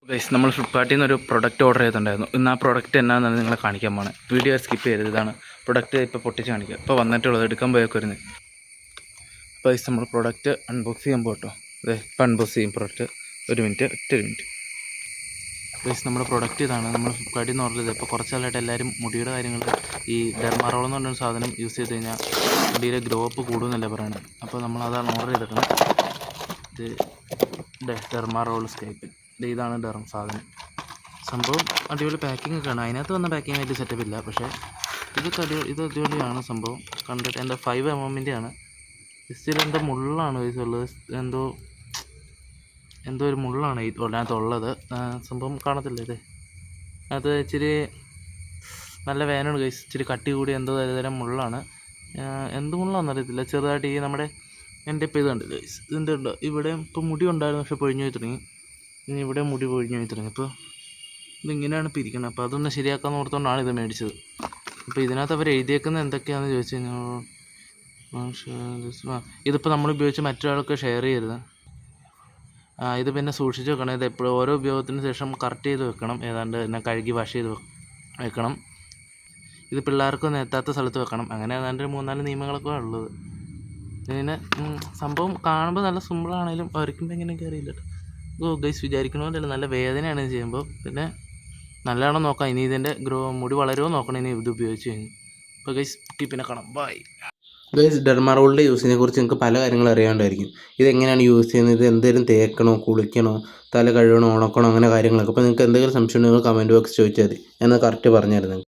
Guys, നമ്മൾ ഫ്ലിപ്കാർട്ടിൽ നിന്ന് ഒരു പ്രൊഡക്റ്റ് ഓർഡർ ചെയ്തിട്ടുണ്ടായിരുന്നു. ഇന്ന് ആ പ്രൊഡക്റ്റ് എന്നാണെന്നാണ് നിങ്ങളെ കാണിക്കാൻ പോകുന്നത്. വീഡിയോ സ്കിപ്പ് ചെയ്തത്. ഇതാണ് പ്രൊഡക്റ്റ്. ഇപ്പോൾ പൊട്ടിച്ച് കാണിക്കുക. ഇപ്പോൾ വന്നിട്ടുള്ളത് എടുക്കാൻ പോയൊക്കെ വരുന്നത്. അപ്പോൾ ഗൈസ്, നമ്മൾ പ്രൊഡക്റ്റ് അൺബോക്സ് ചെയ്യാൻ പോകട്ടോ. അതെ, ഇപ്പോൾ അൺബോക്സ് ചെയ്യും പ്രൊഡക്റ്റ്. ഒരു മിനിറ്റ്. ഗൈസ്, നമ്മുടെ പ്രൊഡക്റ്റ് ഇതാണ്. നമ്മൾ ഫ്ലിപ്കാർട്ടിൽ നിന്ന് ഓർഡർ ചെയ്തത്. ഇപ്പോൾ കുറച്ച് കാലമായിട്ട് എല്ലാവരും മുടിയുടെ കാര്യങ്ങൾ ഈ ഡെർമാറോൾ എന്ന് പറഞ്ഞൊരു സാധനം യൂസ് ചെയ്ത് കഴിഞ്ഞാൽ മുടിയുടെ ഗ്രോ അപ്പ് കൂടുമെന്നല്ലേ പറയുന്നത്. അപ്പോൾ നമ്മളതാണ് ഓർഡർ ചെയ്തിരിക്കുന്നത്. ഇത് ഡെർമാറോൾ സ്കൈപ്പ്. ഇതാണ് സാധനം. സംഭവം അടിപൊളി പാക്കിംഗ് ഒക്കെയാണ്. അതിനകത്ത് വന്ന പാക്കിംഗ് വലിയ സെറ്റപ്പ് ഇല്ല, പക്ഷേ ഇത് അടിപൊളിയാണ് സംഭവം. കണ്ടിട്ട് എൻ്റെ 5 mm ആണ്. ജസ്റ്റ് എന്തോ മുള്ളാണ് ഉള്ളത്. എന്തോ ഒരു മുള്ളാണ് അതിനകത്തുള്ളത്. സംഭവം കാണത്തില്ല. അത് ഇച്ചിരി നല്ല വേനാണ് ഗൈസ്. ഇച്ചിരി കട്ടി കൂടി എന്തോ തരം മുള്ളാണ്. എന്ത് മുള്ളാണെന്ന് അറിയത്തില്ല. ചെറുതായിട്ട് ഈ നമ്മുടെ എൻ്റെ ഇപ്പോൾ ഇതുണ്ട് ഗൈസ്. ഇതിൻ്റെ ഉണ്ട് ഇവിടെ ഇപ്പോൾ മുടി ഉണ്ടായിരുന്നു, പക്ഷേ പൊഴിഞ്ഞു പോയി തുടങ്ങി. ഇനി ഇവിടെ മുടി പൊഴിഞ്ഞു പോയി തുടങ്ങി. ഇപ്പോൾ ഇതിങ്ങനെയാണ് ഇപ്പോൾ ഇരിക്കുന്നത്. അപ്പോൾ അതൊന്ന് ശരിയാക്കാമെന്ന് ഓർത്തുകൊണ്ടാണ് ഇത് മേടിച്ചത്. അപ്പോൾ ഇതിനകത്ത് അവർ എഴുതിയേക്കുന്നത് എന്തൊക്കെയാണെന്ന് ചോദിച്ചു കഴിഞ്ഞാൽ, ഇതിപ്പോൾ നമ്മൾ ഉപയോഗിച്ച് മറ്റൊരാൾക്ക് ഷെയർ ചെയ്യരുത്. ഇത് പിന്നെ സൂക്ഷിച്ച് വെക്കണം. ഇത് എപ്പോഴും ഓരോ ഉപയോഗത്തിന് ശേഷം കറക്റ്റ് ചെയ്ത് വെക്കണം. ഏതാണ്ട് എന്നെ കഴുകി വാഷ് ചെയ്ത് വെക്കണം. ഇത് പിള്ളേർക്കൊന്നും എത്താത്ത സ്ഥലത്ത് വെക്കണം. അങ്ങനെ ഏതാണ്ട് 3-4 നിയമങ്ങളൊക്കെ ഉള്ളത്. ഇതിന് സംഭവം കാണുമ്പോൾ നല്ല സിമ്പിളാണെങ്കിലും വരയ്ക്കുമ്പോൾ എങ്ങനെയൊക്കെ അറിയില്ല. ഗൈസ്, വിചാരിക്കണമെന്നല്ല, നല്ല വേദനയാണ് ഇത് ചെയ്യുമ്പോൾ. പിന്നെ നല്ലതാണോ നോക്കാം. ഇനി ഇതിൻ്റെ മുടി വളരുമോ നോക്കണം ഇനി ഇത് ഉപയോഗിച്ച് കഴിഞ്ഞ്. അപ്പോൾ ഗൈസ്, പിന്നെ കാണാം. ബൈ. ഗൈസ്, ഡെർമാറോളിൻ്റെ യൂസിനെ കുറിച്ച് നിങ്ങൾക്ക് പല കാര്യങ്ങളും അറിയാണ്ടായിരിക്കും. ഇതെങ്ങനെയാണ് യൂസ് ചെയ്യുന്നത്, ഇത് എന്തെങ്കിലും തേക്കണോ, കുളിക്കണോ, തല കഴുകണോ, ഉണക്കണോ, അങ്ങനെ കാര്യങ്ങളൊക്കെ. അപ്പോൾ നിങ്ങൾക്ക് എന്തെങ്കിലും സംശയം ഉണ്ടെങ്കിൽ കമൻറ്റ് ബോക്സ് ചോദിച്ചാൽ മതി. എന്നാൽ കറക്റ്റ് പറഞ്ഞുതരുന്നത്.